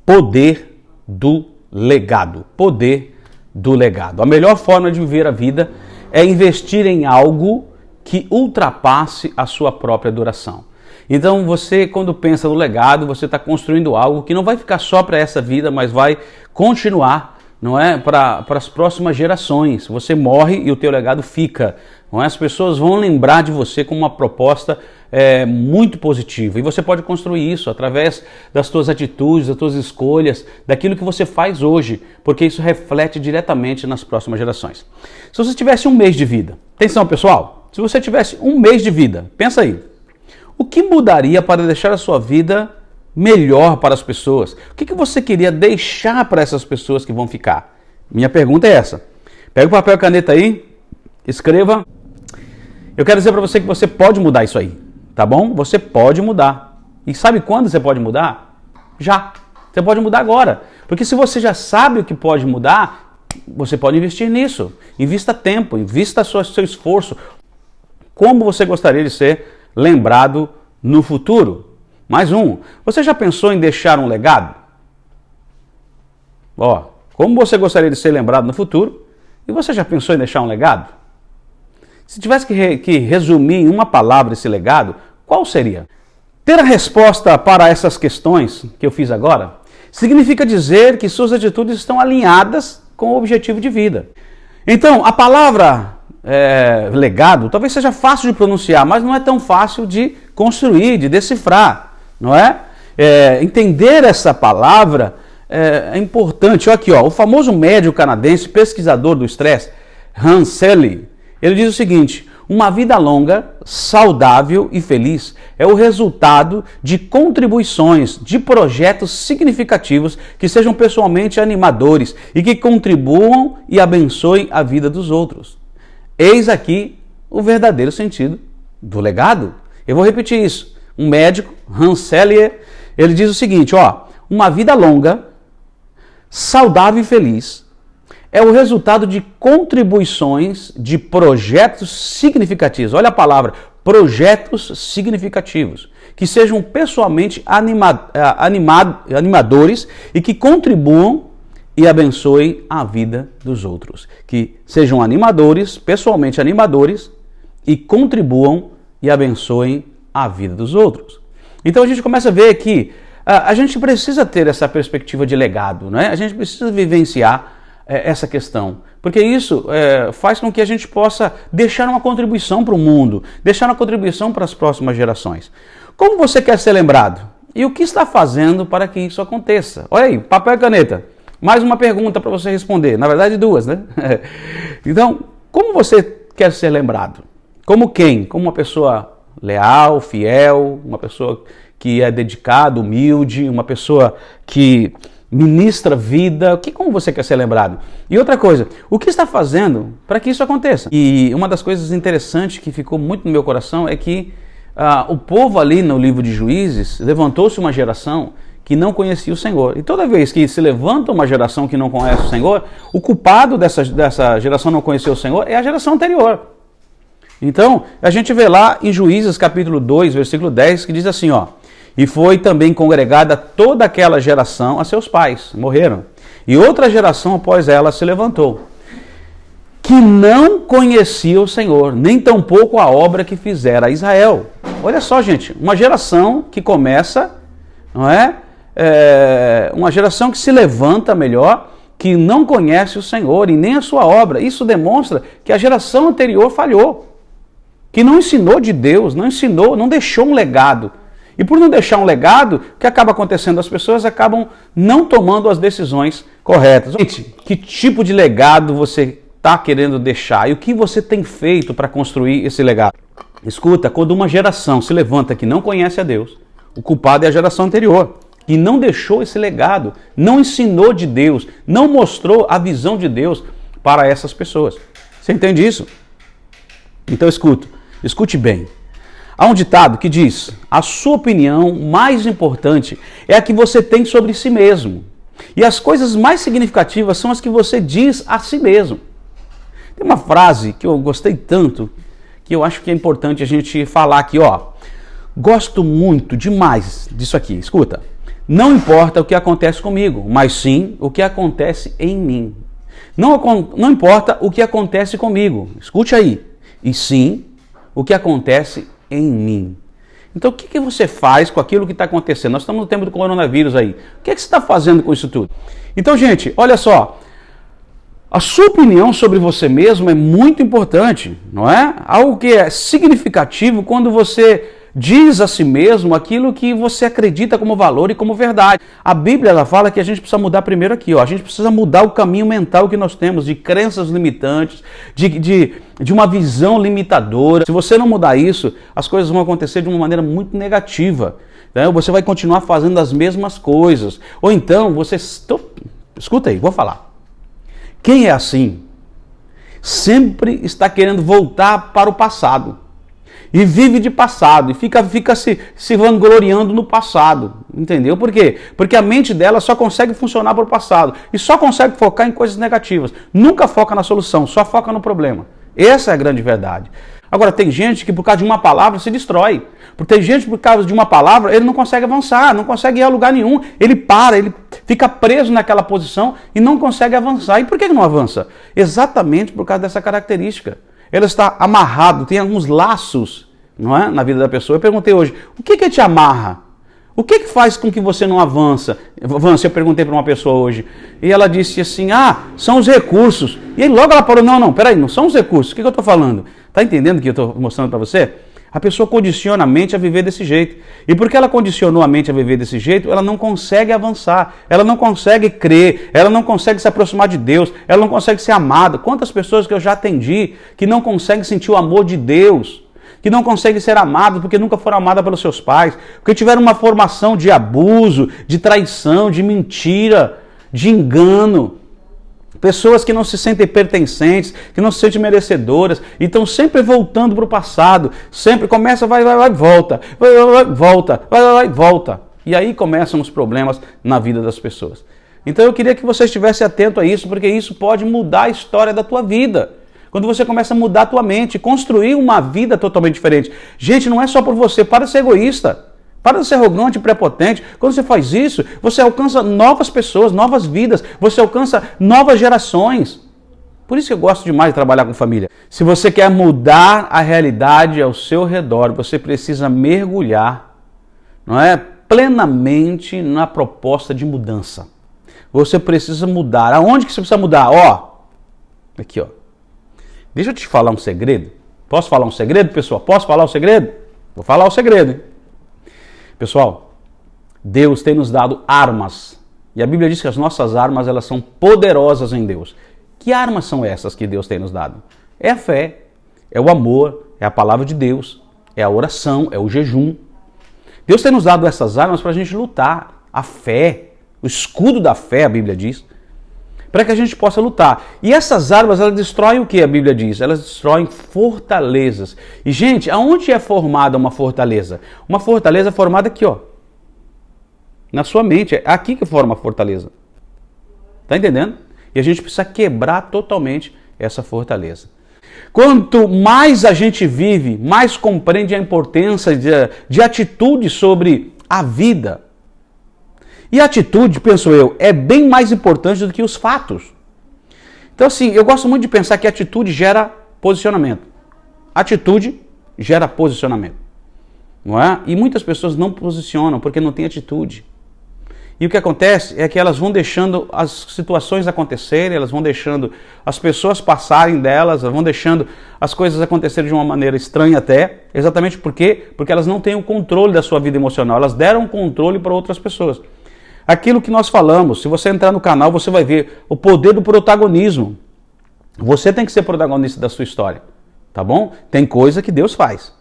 Poder do legado. Poder do legado. A melhor forma de viver a vida é investir em algo que ultrapasse a sua própria duração. Então você, quando pensa no legado, você está construindo algo que não vai ficar só para essa vida, mas vai continuar, não é, para as próximas gerações. Você morre e o teu legado fica. Não é? As pessoas vão lembrar de você com uma proposta muito positiva. E você pode construir isso através das suas atitudes, das suas escolhas, daquilo que você faz hoje, porque isso reflete diretamente nas próximas gerações. Se você tivesse um mês de vida, atenção pessoal, se você tivesse um mês de vida, pensa aí, o que mudaria para deixar a sua vida melhor para as pessoas? O que você queria deixar para essas pessoas que vão ficar? Minha pergunta é essa. Pega o papel e caneta aí, escreva. Eu quero dizer para você que você pode mudar isso aí, tá bom? Você pode mudar. E sabe quando você pode mudar? Já. Você pode mudar agora. Porque se você já sabe o que pode mudar, você pode investir nisso. Invista tempo, invista seu esforço. Como você gostaria de ser lembrado no futuro? Mais um. Você já pensou em deixar um legado? Como você gostaria de ser lembrado no futuro? E você já pensou em deixar um legado? Se tivesse que resumir em uma palavra esse legado, qual seria? Ter a resposta para essas questões que eu fiz agora significa dizer que suas atitudes estão alinhadas com o objetivo de vida. Então, a palavra legado talvez seja fácil de pronunciar, mas não é tão fácil de construir, de decifrar, não é? Entender essa palavra é importante. Olha aqui, o famoso médico canadense, pesquisador do estresse, Hans Selye, ele diz o seguinte: uma vida longa, saudável e feliz é o resultado de contribuições, de projetos significativos que sejam pessoalmente animadores e que contribuam e abençoem a vida dos outros. Eis aqui o verdadeiro sentido do legado. Eu vou repetir isso. Um médico, Hans Selye, ele diz o seguinte, uma vida longa, saudável e feliz é o resultado de contribuições de projetos significativos. Olha a palavra, projetos significativos, que sejam pessoalmente animadores e que contribuam e abençoem a vida dos outros. Que sejam animadores, pessoalmente animadores, e contribuam e abençoem a vida dos outros. Então a gente começa a ver que a gente precisa ter essa perspectiva de legado, né? A gente precisa vivenciar essa questão, porque isso faz com que a gente possa deixar uma contribuição para o mundo, deixar uma contribuição para as próximas gerações. Como você quer ser lembrado? E o que está fazendo para que isso aconteça? Olha aí, papel e caneta. Mais uma pergunta para você responder. Na verdade, duas, né? Então, como você quer ser lembrado? Como quem? Como uma pessoa leal, fiel, uma pessoa que é dedicada, humilde, uma pessoa que ministra vida. Como você quer ser lembrado? E outra coisa, o que está fazendo para que isso aconteça? E uma das coisas interessantes que ficou muito no meu coração é que o povo ali no livro de Juízes, levantou-se uma geração que não conhecia o Senhor. E toda vez que se levanta uma geração que não conhece o Senhor, o culpado dessa geração não conhecer o Senhor é a geração anterior. Então, a gente vê lá em Juízes capítulo 2, versículo 10, que diz assim, e foi também congregada toda aquela geração a seus pais, morreram. E outra geração após ela se levantou, que não conhecia o Senhor, nem tampouco a obra que fizera a Israel. Olha só, gente, uma geração que começa, não é? Uma geração que se levanta melhor, que não conhece o Senhor e nem a sua obra. Isso demonstra que a geração anterior falhou, que não ensinou de Deus, não deixou um legado. E por não deixar um legado, o que acaba acontecendo? As pessoas acabam não tomando as decisões corretas. Gente, que tipo de legado você está querendo deixar? E o que você tem feito para construir esse legado? Escuta, quando uma geração se levanta que não conhece a Deus, o culpado é a geração anterior, que não deixou esse legado, não ensinou de Deus, não mostrou a visão de Deus para essas pessoas. Você entende isso? Então escute bem. Há um ditado que diz: a sua opinião mais importante é a que você tem sobre si mesmo. E as coisas mais significativas são as que você diz a si mesmo. Tem uma frase que eu gostei tanto, que eu acho que é importante a gente falar aqui, Gosto muito demais disso aqui, escuta. Não importa o que acontece comigo, mas sim o que acontece em mim. Não importa o que acontece comigo, escute aí, e sim o que acontece em mim. Então o que você faz com aquilo que está acontecendo? Nós estamos no tempo do coronavírus aí. O que você está fazendo com isso tudo? Então, gente, olha só. A sua opinião sobre você mesmo é muito importante, não é? Algo que é significativo quando você diz a si mesmo aquilo que você acredita como valor e como verdade. A Bíblia ela fala que a gente precisa mudar primeiro aqui, ó. A gente precisa mudar o caminho mental que nós temos de crenças limitantes, de uma visão limitadora. Se você não mudar isso, as coisas vão acontecer de uma maneira muito negativa. Então, você vai continuar fazendo as mesmas coisas. Ou então, escuta aí, vou falar. Quem é assim, sempre está querendo voltar para o passado. E vive de passado, e fica se vangloriando no passado, entendeu? Por quê? Porque a mente dela só consegue funcionar para o passado, e só consegue focar em coisas negativas. Nunca foca na solução, só foca no problema. Essa é a grande verdade. Agora, tem gente que por causa de uma palavra se destrói. Porque tem gente que por causa de uma palavra, ele não consegue avançar, não consegue ir a lugar nenhum. Ele para, ele fica preso naquela posição e não consegue avançar. E por que não avança? Exatamente por causa dessa característica. Ele está amarrado, tem alguns laços, não é, na vida da pessoa. Eu perguntei hoje, o que te amarra? O que faz com que você não avança? Eu perguntei para uma pessoa hoje, e ela disse assim, são os recursos. E aí logo ela parou, não, peraí, não são os recursos, o que eu estou falando? Está entendendo o que eu estou mostrando para você? A pessoa condiciona a mente a viver desse jeito. E porque ela condicionou a mente a viver desse jeito, ela não consegue avançar, ela não consegue crer, ela não consegue se aproximar de Deus, ela não consegue ser amada. Quantas pessoas que eu já atendi que não conseguem sentir o amor de Deus, que não conseguem ser amadas porque nunca foram amadas pelos seus pais, porque tiveram uma formação de abuso, de traição, de mentira, de engano. Pessoas que não se sentem pertencentes, que não se sentem merecedoras, e estão sempre voltando para o passado, sempre começa, vai, volta, volta. E aí começam os problemas na vida das pessoas. Então eu queria que você estivesse atento a isso, porque isso pode mudar a história da tua vida. Quando você começa a mudar a tua mente, construir uma vida totalmente diferente. Gente, não é só por você, para de ser egoísta. Para de ser arrogante e prepotente. Quando você faz isso, você alcança novas pessoas, novas vidas. Você alcança novas gerações. Por isso que eu gosto demais de trabalhar com família. Se você quer mudar a realidade ao seu redor, você precisa mergulhar, não é, plenamente na proposta de mudança. Você precisa mudar. Aonde que você precisa mudar? Aqui, Deixa eu te falar um segredo. Posso falar um segredo, pessoal? Posso falar o segredo? Vou falar o segredo, hein? Pessoal, Deus tem nos dado armas. E a Bíblia diz que as nossas armas, elas são poderosas em Deus. Que armas são essas que Deus tem nos dado? É a fé, é o amor, é a palavra de Deus, é a oração, é o jejum. Deus tem nos dado essas armas para a gente lutar. A fé, o escudo da fé, a Bíblia diz, para que a gente possa lutar. E essas armas, elas destroem o que a Bíblia diz? Elas destroem fortalezas. E, gente, aonde é formada uma fortaleza? Uma fortaleza é formada aqui, na sua mente. É aqui que forma a fortaleza. Tá entendendo? E a gente precisa quebrar totalmente essa fortaleza. Quanto mais a gente vive, mais compreende a importância de atitude sobre a vida. E a atitude, penso eu, é bem mais importante do que os fatos. Então, assim, eu gosto muito de pensar que atitude gera posicionamento. Atitude gera posicionamento. Não é? E muitas pessoas não posicionam porque não têm atitude. E o que acontece é que elas vão deixando as situações acontecerem, elas vão deixando as pessoas passarem delas, elas vão deixando as coisas acontecerem de uma maneira estranha até. Exatamente por quê? Porque elas não têm o controle da sua vida emocional. Elas deram controle para outras pessoas. Aquilo que nós falamos, se você entrar no canal, você vai ver o poder do protagonismo. Você tem que ser protagonista da sua história, tá bom? Tem coisa que Deus faz,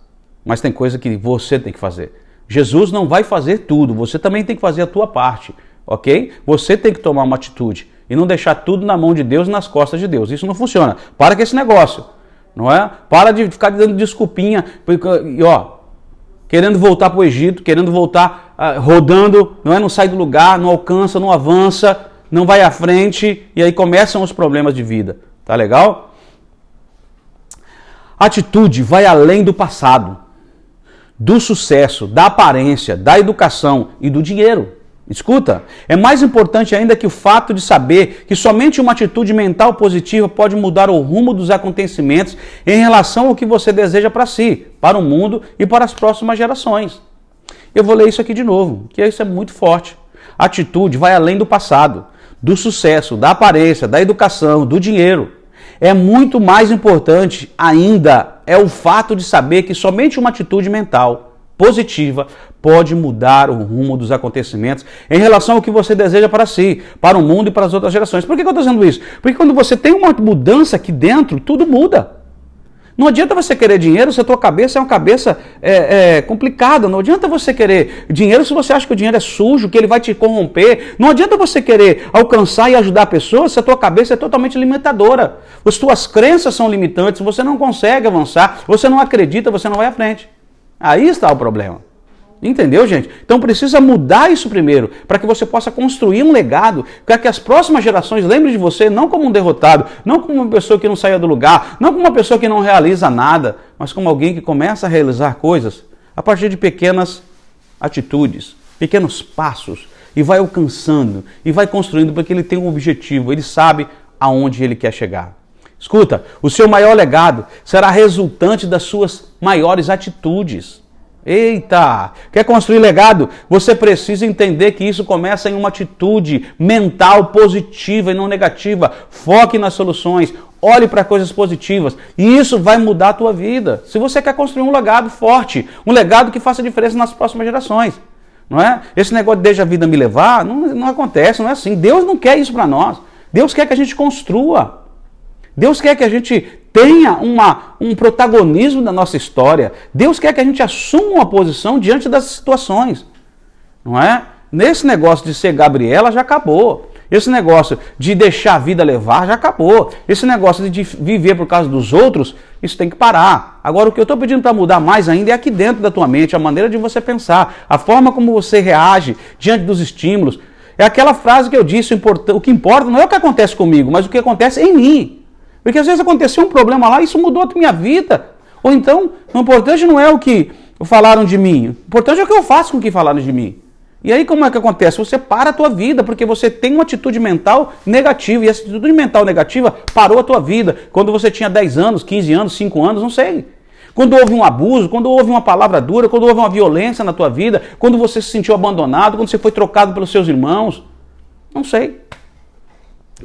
mas tem coisa que você tem que fazer. Jesus não vai fazer tudo, você também tem que fazer a tua parte, ok? Você tem que tomar uma atitude e não deixar tudo na mão de Deus e nas costas de Deus. Isso não funciona. Para com esse negócio, não é? Para de ficar dando desculpinha, querendo voltar para o Egito, querendo voltar rodando, não sai do lugar, não alcança, não avança, não vai à frente, e aí começam os problemas de vida. Tá legal? Atitude vai além do passado, do sucesso, da aparência, da educação e do dinheiro. Escuta, é mais importante ainda que o fato de saber que somente uma atitude mental positiva pode mudar o rumo dos acontecimentos em relação ao que você deseja para si, para o mundo e para as próximas gerações. Eu vou ler isso aqui de novo, que isso é muito forte. A atitude vai além do passado, do sucesso, da aparência, da educação, do dinheiro. É muito mais importante ainda é o fato de saber que somente uma atitude mental positiva pode mudar o rumo dos acontecimentos em relação ao que você deseja para si, para o mundo e para as outras gerações. Por que eu estou dizendo isso? Porque quando você tem uma mudança aqui dentro, tudo muda. Não adianta você querer dinheiro se a tua cabeça é uma cabeça complicada. Não adianta você querer dinheiro se você acha que o dinheiro é sujo, que ele vai te corromper. Não adianta você querer alcançar e ajudar pessoas se a tua cabeça é totalmente limitadora. As tuas crenças são limitantes, você não consegue avançar, você não acredita, você não vai à frente. Aí está o problema. Entendeu, gente? Então precisa mudar isso primeiro, para que você possa construir um legado, para que as próximas gerações lembrem de você não como um derrotado, não como uma pessoa que não saia do lugar, não como uma pessoa que não realiza nada, mas como alguém que começa a realizar coisas a partir de pequenas atitudes, pequenos passos, e vai alcançando, e vai construindo, porque ele tem um objetivo, ele sabe aonde ele quer chegar. Escuta, o seu maior legado será resultante das suas maiores atitudes. Eita! Quer construir legado? Você precisa entender que isso começa em uma atitude mental positiva e não negativa. Foque nas soluções, olhe para coisas positivas e isso vai mudar a tua vida. Se você quer construir um legado forte, um legado que faça diferença nas próximas gerações. Não é? Esse negócio de deixa a vida me levar, não acontece, não é assim. Deus não quer isso para nós. Deus quer que a gente construa. Deus quer que a gente tenha um protagonismo na nossa história. Deus quer que a gente assuma uma posição diante das situações. Não é? Nesse negócio de ser Gabriela já acabou. Esse negócio de deixar a vida levar já acabou. Esse negócio de viver por causa dos outros, isso tem que parar. Agora o que eu estou pedindo para mudar mais ainda é aqui dentro da tua mente, a maneira de você pensar, a forma como você reage diante dos estímulos. É aquela frase que eu disse, o que importa não é o que acontece comigo, mas o que acontece em mim. Porque às vezes aconteceu um problema lá e isso mudou a minha vida. Ou então, o importante não é o que falaram de mim. O importante é o que eu faço com o que falaram de mim. E aí como é que acontece? Você para a tua vida, porque você tem uma atitude mental negativa. E essa atitude mental negativa parou a tua vida. Quando você tinha 10 anos, 15 anos, 5 anos, não sei. Quando houve um abuso, quando houve uma palavra dura, quando houve uma violência na tua vida, quando você se sentiu abandonado, quando você foi trocado pelos seus irmãos. Não sei.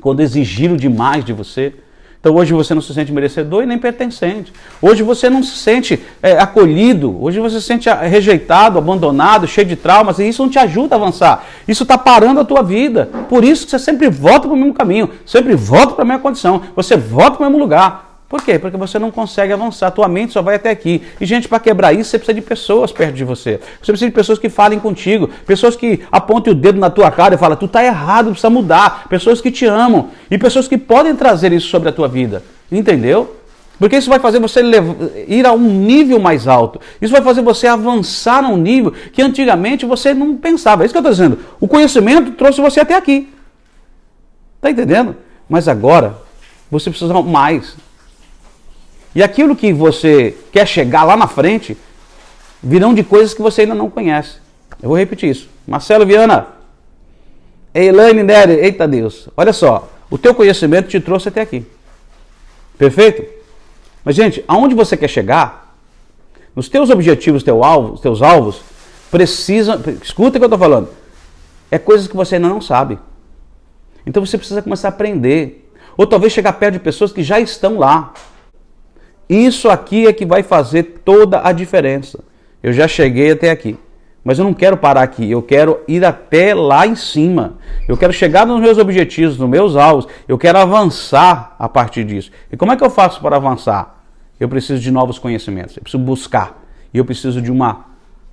Quando exigiram demais de você. Então hoje você não se sente merecedor e nem pertencente. Hoje você não se sente acolhido. Hoje você se sente rejeitado, abandonado, cheio de traumas. E isso não te ajuda a avançar. Isso está parando a tua vida. Por isso que você sempre volta para o mesmo caminho. Sempre volta para a mesma condição. Você volta para o mesmo lugar. Por quê? Porque você não consegue avançar. Tua mente só vai até aqui. E gente, para quebrar isso, você precisa de pessoas perto de você. Você precisa de pessoas que falem contigo. Pessoas que apontem o dedo na tua cara e falam, tu tá errado, precisa mudar. Pessoas que te amam. E pessoas que podem trazer isso sobre a tua vida. Entendeu? Porque isso vai fazer você ir a um nível mais alto. Isso vai fazer você avançar a um nível que antigamente você não pensava. É isso que eu estou dizendo. O conhecimento trouxe você até aqui. Tá entendendo? Mas agora, você precisa mais. E aquilo que você quer chegar lá na frente, virão de coisas que você ainda não conhece. Eu vou repetir isso. Marcelo Viana, Elaine Nery, eita Deus. Olha só, o teu conhecimento te trouxe até aqui. Perfeito? Mas gente, aonde você quer chegar, nos teus objetivos, teus alvos, precisam, escuta o que eu estou falando, é coisas que você ainda não sabe. Então você precisa começar a aprender. Ou talvez chegar perto de pessoas que já estão lá. Isso aqui é que vai fazer toda a diferença. Eu já cheguei até aqui, mas eu não quero parar aqui, eu quero ir até lá em cima. Eu quero chegar nos meus objetivos, nos meus alvos, eu quero avançar a partir disso. E como é que eu faço para avançar? Eu preciso de novos conhecimentos, eu preciso buscar. E eu preciso de uma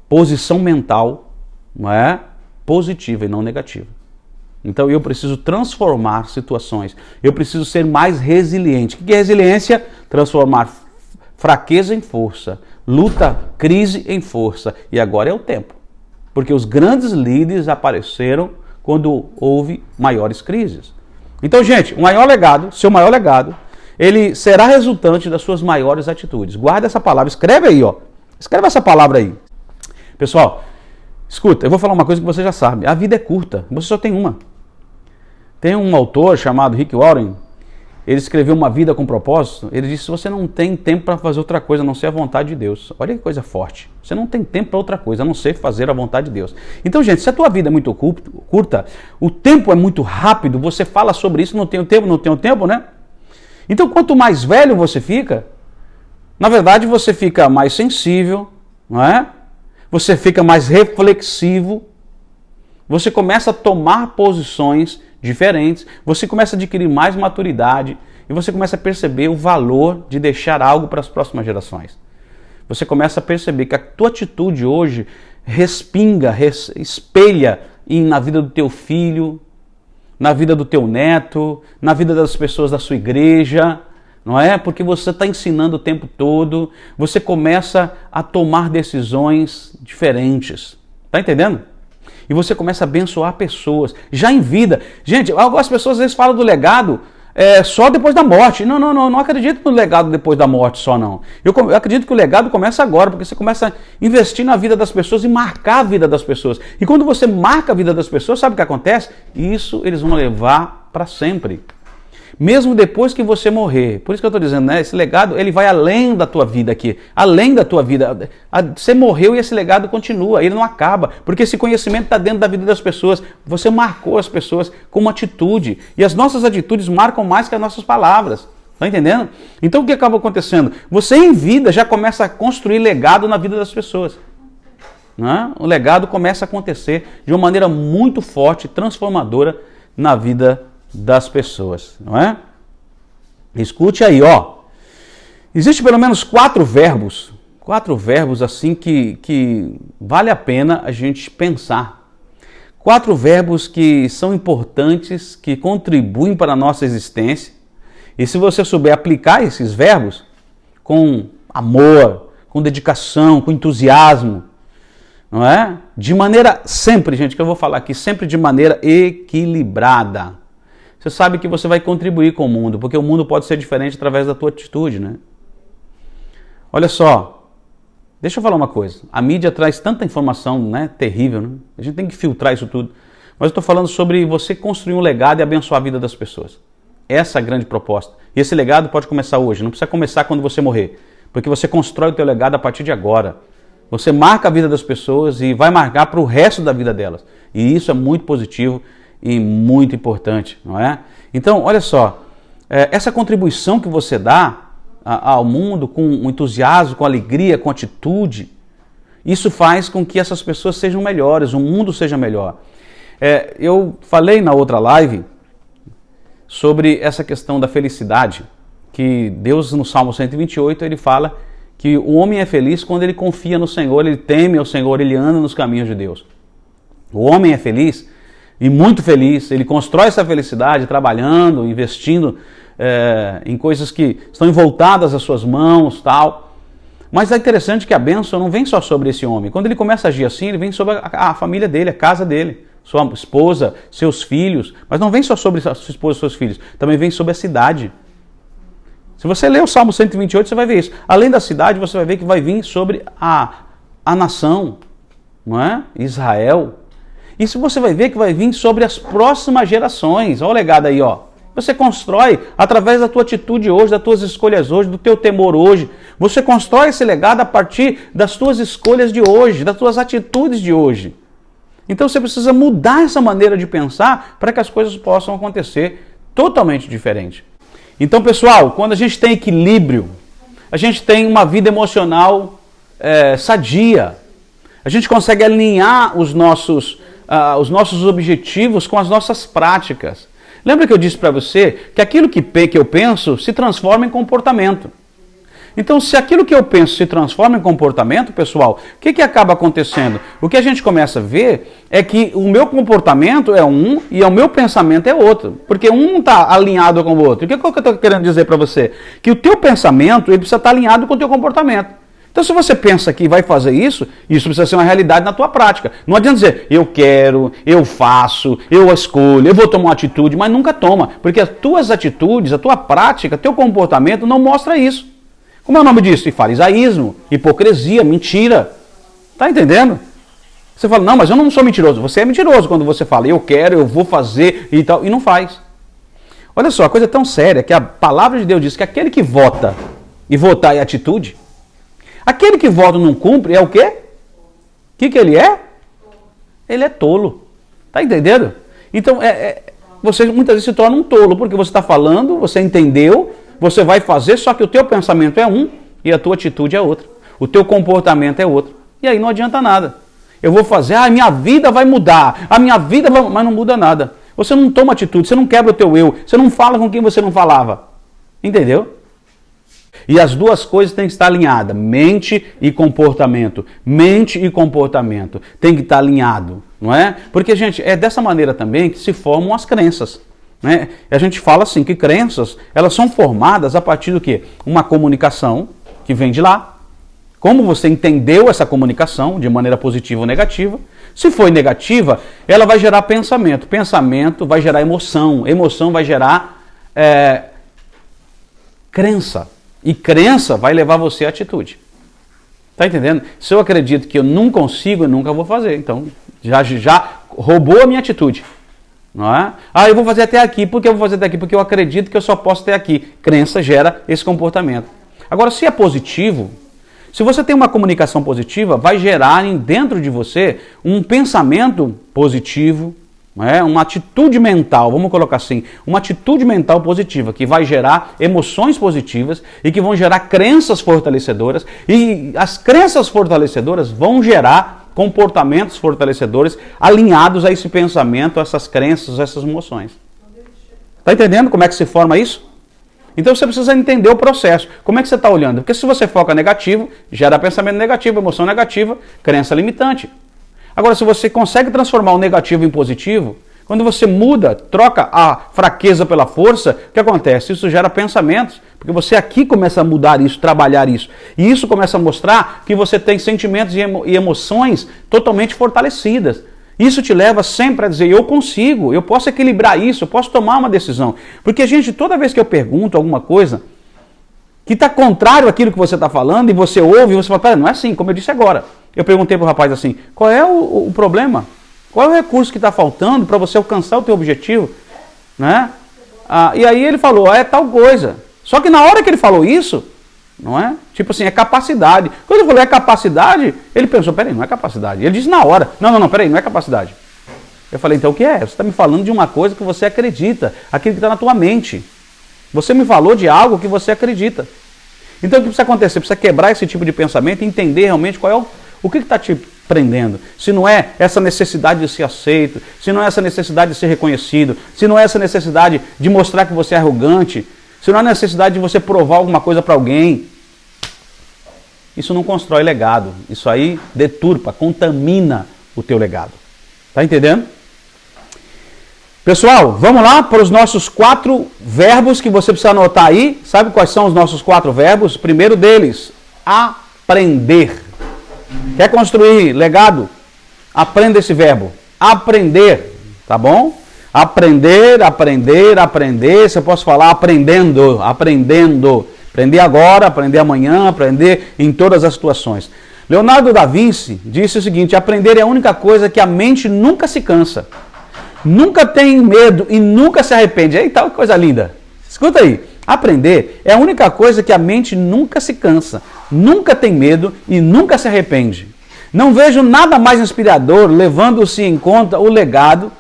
posição mental, não é? Positiva e não negativa. Então eu preciso transformar situações. Eu preciso ser mais resiliente. O que é resiliência? Transformar fraqueza em força, luta, crise em força. E agora é o tempo. Porque os grandes líderes apareceram quando houve maiores crises. Então, gente, o maior legado, seu maior legado, ele será resultante das suas maiores atitudes. Guarda essa palavra, escreve aí, ó. Escreve essa palavra aí. Pessoal, Escuta, eu vou falar uma coisa que você já sabe. A vida é curta, você só tem uma. Tem um autor chamado Rick Warren, ele escreveu Uma Vida com Propósito. Ele disse: se você não tem tempo para fazer outra coisa a não ser a vontade de Deus. Olha que coisa forte. Você não tem tempo para outra coisa a não ser fazer a vontade de Deus. Então, gente, se a tua vida é muito curta, o tempo é muito rápido, você fala sobre isso, não tenho tempo, né? Então, quanto mais velho você fica, na verdade você fica mais sensível, não é? Você fica mais reflexivo, você começa a tomar posições diferentes, você começa a adquirir mais maturidade e você começa a perceber o valor de deixar algo para as próximas gerações. Você começa a perceber que a tua atitude hoje respinga, espelha na vida do teu filho, na vida do teu neto, na vida das pessoas da sua igreja, não é? Porque você está ensinando o tempo todo, você começa a tomar decisões diferentes. Está entendendo? E você começa a abençoar pessoas, já em vida. Gente, algumas pessoas às vezes falam do legado só depois da morte. Não acredito no legado depois da morte só não. Eu acredito que o legado começa agora, porque você começa a investir na vida das pessoas e marcar a vida das pessoas. E quando você marca a vida das pessoas, sabe o que acontece? Isso eles vão levar para sempre. Mesmo depois que você morrer. Por isso que eu estou dizendo, né? Esse legado, ele vai além da tua vida aqui. Além da tua vida. Você morreu e esse legado continua. Ele não acaba. Porque esse conhecimento está dentro da vida das pessoas. Você marcou as pessoas com uma atitude. E as nossas atitudes marcam mais que as nossas palavras. Está entendendo? Então o que acaba acontecendo? Você em vida já começa a construir legado na vida das pessoas. Né? O legado começa a acontecer de uma maneira muito forte, transformadora na vida das pessoas, não é? Escute aí, ó. Existe pelo menos 4 verbos assim que vale a pena a gente pensar. 4 verbos que são importantes, que contribuem para a nossa existência. E se você souber aplicar esses verbos com amor, com dedicação, com entusiasmo, não é? De maneira, sempre, gente, que eu vou falar aqui, sempre de maneira equilibrada. Você sabe que você vai contribuir com o mundo, porque o mundo pode ser diferente através da tua atitude, né? Olha só, deixa eu falar uma coisa. A mídia traz tanta informação, né, terrível, né? A gente tem que filtrar isso tudo. Mas eu estou falando sobre você construir um legado e abençoar a vida das pessoas. Essa é a grande proposta. E esse legado pode começar hoje, não precisa começar quando você morrer. Porque você constrói o teu legado a partir de agora. Você marca a vida das pessoas e vai marcar para o resto da vida delas. E isso é muito positivo e muito importante, não é? Então, olha só, essa contribuição que você dá ao mundo com entusiasmo, com alegria, com atitude, isso faz com que essas pessoas sejam melhores, o mundo seja melhor. Eu falei na outra live sobre essa questão da felicidade, que Deus no Salmo 128, ele fala que o homem é feliz quando ele confia no Senhor, ele teme ao Senhor, ele anda nos caminhos de Deus. O homem é feliz e muito feliz, ele constrói essa felicidade trabalhando, investindo em coisas que estão voltadas às suas mãos, tal. Mas é interessante que a bênção não vem só sobre esse homem. Quando ele começa a agir assim, ele vem sobre a família dele, a casa dele, sua esposa, seus filhos. Mas não vem só sobre a sua esposa e seus filhos, também vem sobre a cidade. Se você ler o Salmo 128, você vai ver isso. Além da cidade, você vai ver que vai vir sobre a nação, não é? Israel. Isso você vai ver que vai vir sobre as próximas gerações. Olha o legado aí, ó. Você constrói através da tua atitude hoje, das tuas escolhas hoje, do teu temor hoje. Você constrói esse legado a partir das tuas escolhas de hoje, das tuas atitudes de hoje. Então você precisa mudar essa maneira de pensar para que as coisas possam acontecer totalmente diferente. Então, pessoal, quando a gente tem equilíbrio, a gente tem uma vida emocional sadia. A gente consegue alinhar os nossos objetivos com as nossas práticas. Lembra que eu disse para você que aquilo que eu penso se transforma em comportamento. Então, se aquilo que eu penso se transforma em comportamento, pessoal, o que acaba acontecendo? O que a gente começa a ver é que o meu comportamento é um e o meu pensamento é outro. Porque um não está alinhado com o outro. O que eu estou querendo dizer para você? Que o teu pensamento ele precisa estar alinhado com o teu comportamento. Então, se você pensa que vai fazer isso precisa ser uma realidade na tua prática. Não adianta dizer, eu quero, eu faço, eu escolho, eu vou tomar uma atitude, mas nunca toma. Porque as tuas atitudes, a tua prática, teu comportamento não mostra isso. Como é o nome disso? Farisaísmo, hipocrisia, mentira. Tá entendendo? Você fala, não, mas eu não sou mentiroso. Você é mentiroso quando você fala, eu quero, eu vou fazer e tal, e não faz. Olha só, a coisa é tão séria que a palavra de Deus diz que aquele que vota, e votar é atitude, aquele que vota e não cumpre é o quê? O que ele é? Ele é tolo. Tá entendendo? Então, você muitas vezes se torna um tolo, porque você está falando, você entendeu, você vai fazer, só que o teu pensamento é um e a tua atitude é outra. O teu comportamento é outro. E aí não adianta nada. Eu vou fazer, a minha vida vai mudar, a minha vida vai... Mas não muda nada. Você não toma atitude, você não quebra o teu eu, você não fala com quem você não falava. Entendeu? E as duas coisas têm que estar alinhadas, mente e comportamento. Mente e comportamento tem que estar alinhado, não é? Porque, gente, é dessa maneira também que se formam as crenças. Né? A gente fala assim que crenças, elas são formadas a partir do quê? Uma comunicação que vem de lá. Como você entendeu essa comunicação de maneira positiva ou negativa. Se for negativa, ela vai gerar pensamento. Pensamento vai gerar emoção. Emoção vai gerar crença. E crença vai levar você à atitude. Tá entendendo? Se eu acredito que eu não consigo, eu nunca vou fazer. Então, já roubou a minha atitude. Não é? Eu vou fazer até aqui. Por que eu vou fazer até aqui? Porque eu acredito que eu só posso até aqui. Crença gera esse comportamento. Agora, se é positivo, se você tem uma comunicação positiva, vai gerar dentro de você um pensamento positivo, uma atitude mental, vamos colocar assim, uma atitude mental positiva, que vai gerar emoções positivas e que vão gerar crenças fortalecedoras, e as crenças fortalecedoras vão gerar comportamentos fortalecedores alinhados a esse pensamento, a essas crenças, a essas emoções. Está entendendo como é que se forma isso? Então você precisa entender o processo. Como é que você está olhando? Porque se você foca negativo, gera pensamento negativo, emoção negativa, crença limitante. Agora, se você consegue transformar o negativo em positivo, quando você muda, troca a fraqueza pela força, o que acontece? Isso gera pensamentos, porque você aqui começa a mudar isso, trabalhar isso. E isso começa a mostrar que você tem sentimentos e emoções totalmente fortalecidas. Isso te leva sempre a dizer, eu consigo, eu posso equilibrar isso, eu posso tomar uma decisão. Porque, gente, toda vez que eu pergunto alguma coisa que está contrário àquilo que você está falando, e você ouve, e você fala, pera, não é assim, como eu disse agora. Eu perguntei para o rapaz assim, qual é o problema? Qual é o recurso que está faltando para você alcançar o teu objetivo? Né? E aí ele falou, é tal coisa. Só que na hora que ele falou isso, não é? Tipo assim, é capacidade. Quando eu falei é capacidade, ele pensou, peraí, não é capacidade. Ele disse na hora, não, peraí, não é capacidade. Eu falei, então o que é? Você está me falando de uma coisa que você acredita, aquilo que está na tua mente. Você me falou de algo que você acredita. Então o que precisa acontecer? Precisa quebrar esse tipo de pensamento e entender realmente qual é o que está te prendendo. Se não é essa necessidade de ser aceito, se não é essa necessidade de ser reconhecido, se não é essa necessidade de mostrar que você é arrogante, se não é a necessidade de você provar alguma coisa para alguém, isso não constrói legado. Isso aí deturpa, contamina o teu legado. Tá entendendo? Pessoal, vamos lá para os nossos 4 verbos que você precisa anotar aí. Sabe quais são os nossos 4 verbos? Primeiro deles, aprender. Quer construir legado? Aprenda esse verbo. Aprender. Tá bom? Aprender, aprender, aprender. Você pode falar aprendendo, aprendendo. Aprender agora, aprender amanhã, aprender em todas as situações. Leonardo da Vinci disse o seguinte, aprender é a única coisa que a mente nunca se cansa. Nunca tem medo e nunca se arrepende. Eita, que coisa linda. Escuta aí. Aprender é a única coisa que a mente nunca se cansa. Nunca tem medo e nunca se arrepende. Não vejo nada mais inspirador levando-se em conta o legado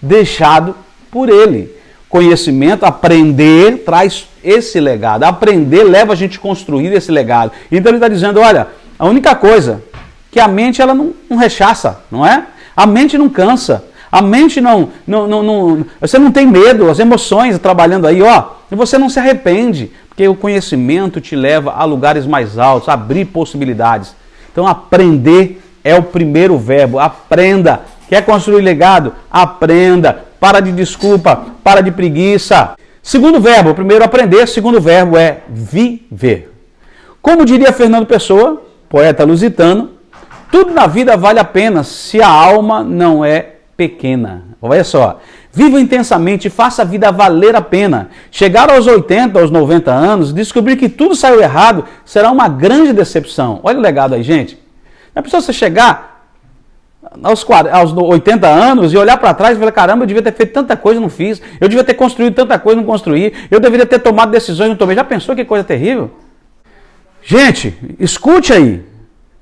deixado por ele. Conhecimento, aprender, traz esse legado. Aprender leva a gente a construir esse legado. Então ele está dizendo, olha, a única coisa que a mente ela não rechaça, não é? A mente não cansa. A mente não, você não tem medo, as emoções trabalhando aí, e você não se arrepende, porque o conhecimento te leva a lugares mais altos, a abrir possibilidades. Então aprender é o primeiro verbo, aprenda. Quer construir legado? Aprenda. Para de desculpa, para de preguiça. Segundo verbo, primeiro aprender, segundo verbo é viver. Como diria Fernando Pessoa, poeta lusitano, tudo na vida vale a pena se a alma não é pequena. Olha só, viva intensamente e faça a vida valer a pena. Chegar aos 80, aos 90 anos, descobrir que tudo saiu errado, será uma grande decepção. Olha o legado aí, gente. Não é preciso você chegar aos 80 anos e olhar para trás e falar, caramba, eu devia ter feito tanta coisa e não fiz, eu devia ter construído tanta coisa e não construí, eu deveria ter tomado decisões e não tomei. Já pensou que coisa terrível? Gente, escute aí,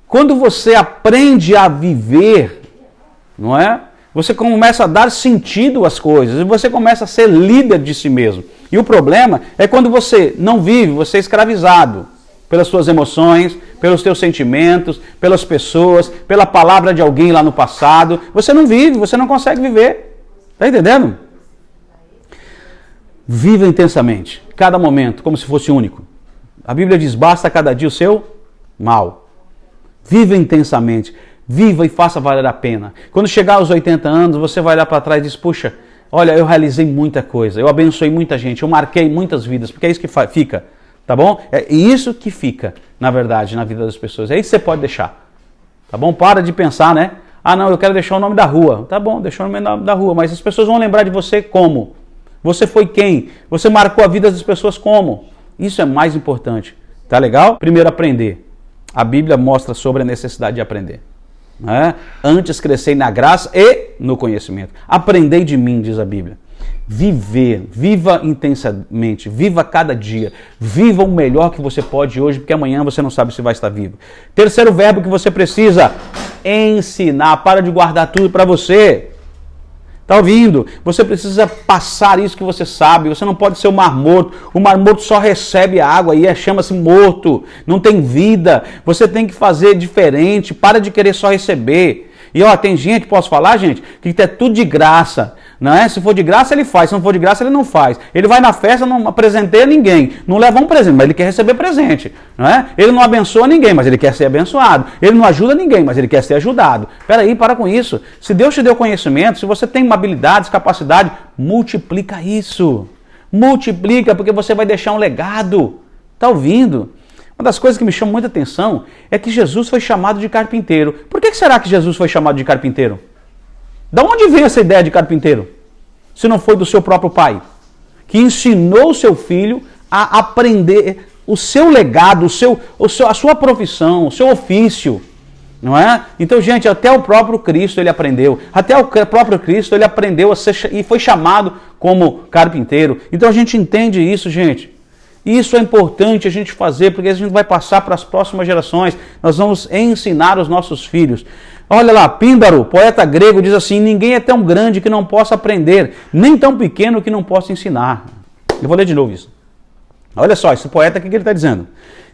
quando você aprende a viver, não é? Você começa a dar sentido às coisas e você começa a ser líder de si mesmo. E o problema é quando você não vive, você é escravizado pelas suas emoções, pelos seus sentimentos, pelas pessoas, pela palavra de alguém lá no passado. Você não vive, você não consegue viver. Está entendendo? Viva intensamente, cada momento, como se fosse único. A Bíblia diz, basta cada dia o seu mal. Viva intensamente, viva e faça valer a pena. Quando chegar aos 80 anos, você vai olhar para trás e diz, puxa, olha, eu realizei muita coisa, eu abençoei muita gente, eu marquei muitas vidas, porque é isso que fica. Tá bom? É isso que fica, na verdade, na vida das pessoas. É isso que você pode deixar. Tá bom? Para de pensar, né? Ah, não, eu quero deixar o nome da rua. Tá bom, deixou o nome da rua, mas as pessoas vão lembrar de você como? Você foi quem? Você marcou a vida das pessoas como? Isso é mais importante. Tá legal? Primeiro, aprender. A Bíblia mostra sobre a necessidade de aprender. Né? Antes crescei na graça e no conhecimento. Aprendei de mim, diz a Bíblia. Viver, viva intensamente, viva cada dia, viva o melhor que você pode hoje, porque amanhã você não sabe se vai estar vivo. Terceiro verbo que você precisa, ensinar. Para de guardar tudo para você. Tá ouvindo? Você precisa passar isso que você sabe. Você não pode ser o mar morto. O mar morto só recebe água e chama-se morto. Não tem vida. Você tem que fazer diferente. Para de querer só receber. E ó, tem gente, posso falar, gente, que é tudo de graça. Não é? Se for de graça, ele faz. Se não for de graça, ele não faz. Ele vai na festa, não apresenteia ninguém. Não leva um presente, mas ele quer receber presente. Não é? Ele não abençoa ninguém, mas ele quer ser abençoado. Ele não ajuda ninguém, mas ele quer ser ajudado. Peraí, para com isso. Se Deus te deu conhecimento, se você tem habilidades, capacidade, multiplica isso. Multiplica, porque você vai deixar um legado. Está ouvindo? Uma das coisas que me chama muita atenção é que Jesus foi chamado de carpinteiro. Por que será que Jesus foi chamado de carpinteiro? Da onde veio essa ideia de carpinteiro? Se não foi do seu próprio pai, que ensinou o seu filho a aprender o seu legado, a sua profissão, o seu ofício, não é? Então, gente, até o próprio Cristo ele aprendeu, até o próprio Cristo ele aprendeu a ser, e foi chamado como carpinteiro. Então a gente entende isso, gente. Isso é importante a gente fazer, porque a gente vai passar para as próximas gerações. Nós vamos ensinar os nossos filhos. Olha lá, Píndaro, poeta grego, diz assim, ninguém é tão grande que não possa aprender, nem tão pequeno que não possa ensinar. Eu vou ler de novo isso. Olha só, esse poeta, o que ele está dizendo?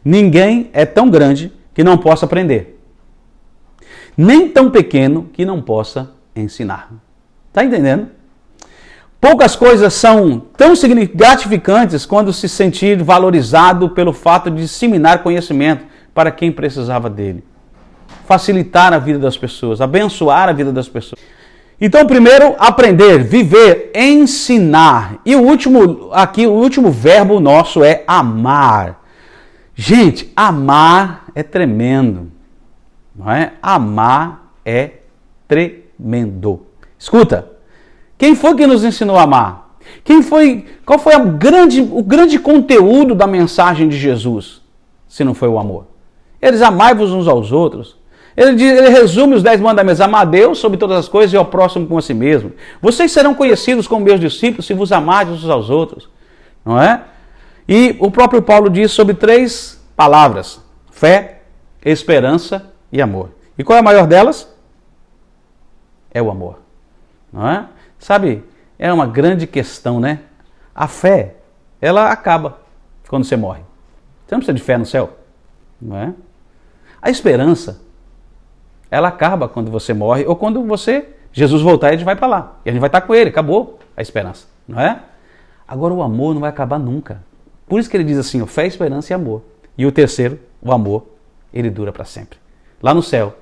Ninguém é tão grande que não possa aprender, nem tão pequeno que não possa ensinar. Está entendendo? Poucas coisas são tão gratificantes quando se sentir valorizado pelo fato de disseminar conhecimento para quem precisava dele. Facilitar a vida das pessoas, abençoar a vida das pessoas. Então, primeiro, aprender, viver, ensinar. E o último verbo nosso é amar. Gente, amar é tremendo. Não é? Amar é tremendo. Escuta. Quem foi que nos ensinou a amar? Qual foi o grande conteúdo da mensagem de Jesus, se não foi o amor? Eles amai-vos uns aos outros. Ele resume os 10 mandamentos, amar a Deus sobre todas as coisas e ao próximo como a si mesmo. Vocês serão conhecidos como meus discípulos se vos amardes uns aos outros. Não é? E o próprio Paulo diz sobre 3 palavras, fé, esperança e amor. E qual é a maior delas? É o amor. Não é? Sabe, é uma grande questão, né? A fé, ela acaba quando você morre. Você não precisa de fé no céu, não é? A esperança, ela acaba quando você morre ou quando Jesus voltar e a gente vai para lá. E a gente vai estar com ele, acabou a esperança, não é? Agora o amor não vai acabar nunca. Por isso que ele diz assim, fé, esperança e amor. E o terceiro, o amor, ele dura para sempre. Lá no céu,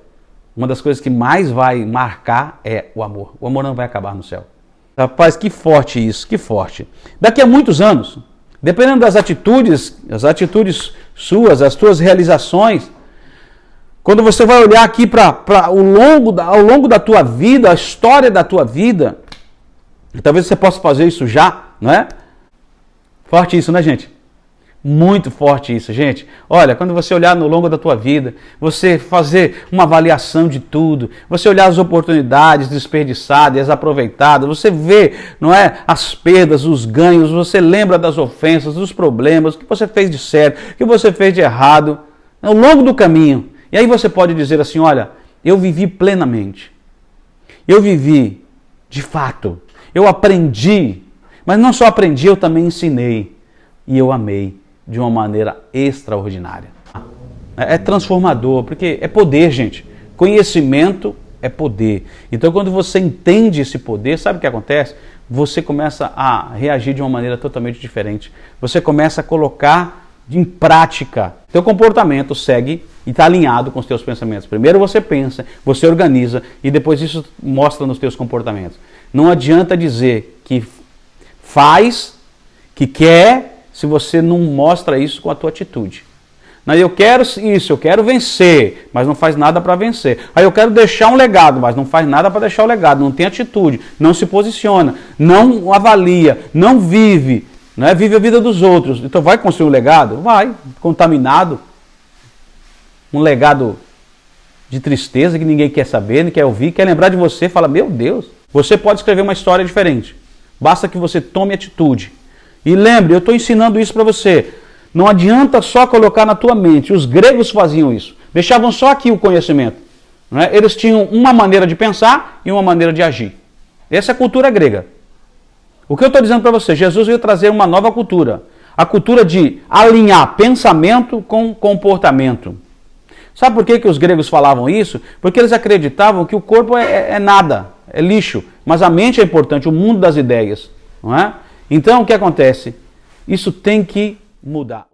uma das coisas que mais vai marcar é o amor. O amor não vai acabar no céu. Rapaz, que forte isso, que forte. Daqui a muitos anos, dependendo das atitudes, as atitudes suas, as tuas realizações, quando você vai olhar aqui ao longo da tua vida, a história da tua vida, talvez você possa fazer isso já, não é? Forte isso, né, gente? Muito forte isso, gente. Olha, quando você olhar no longo da tua vida, você fazer uma avaliação de tudo, você olhar as oportunidades desperdiçadas, desaproveitadas, você vê, não é, as perdas, os ganhos, você lembra das ofensas, dos problemas, o que você fez de certo, o que você fez de errado, ao longo do caminho. E aí você pode dizer assim, olha, eu vivi plenamente. Eu vivi de fato. Eu aprendi, mas não só aprendi, eu também ensinei. E eu amei de uma maneira extraordinária. É transformador, porque é poder, gente. Conhecimento é poder. Então, quando você entende esse poder, sabe o que acontece? Você começa a reagir de uma maneira totalmente diferente. Você começa a colocar em prática. Teu comportamento segue e está alinhado com os teus pensamentos. Primeiro você pensa, você organiza e depois isso mostra nos teus comportamentos. Não adianta dizer que faz, que quer, se você não mostra isso com a tua atitude. Aí eu quero isso, eu quero vencer, mas não faz nada para vencer. Aí eu quero deixar um legado, mas não faz nada para deixar o legado, não tem atitude, não se posiciona, não avalia, não vive, não é? Vive a vida dos outros. Então vai construir um legado? Vai, contaminado. Um legado de tristeza que ninguém quer saber, não quer ouvir, quer lembrar de você, fala, meu Deus. Você pode escrever uma história diferente, basta que você tome atitude. E lembre, eu estou ensinando isso para você. Não adianta só colocar na tua mente. Os gregos faziam isso. Deixavam só aqui o conhecimento. Não é? Eles tinham uma maneira de pensar e uma maneira de agir. Essa é a cultura grega. O que eu estou dizendo para você? Jesus veio trazer uma nova cultura. A cultura de alinhar pensamento com comportamento. Sabe por que os gregos falavam isso? Porque eles acreditavam que o corpo é nada, é lixo. Mas a mente é importante, o mundo das ideias. Não é? Então, o que acontece? Isso tem que mudar.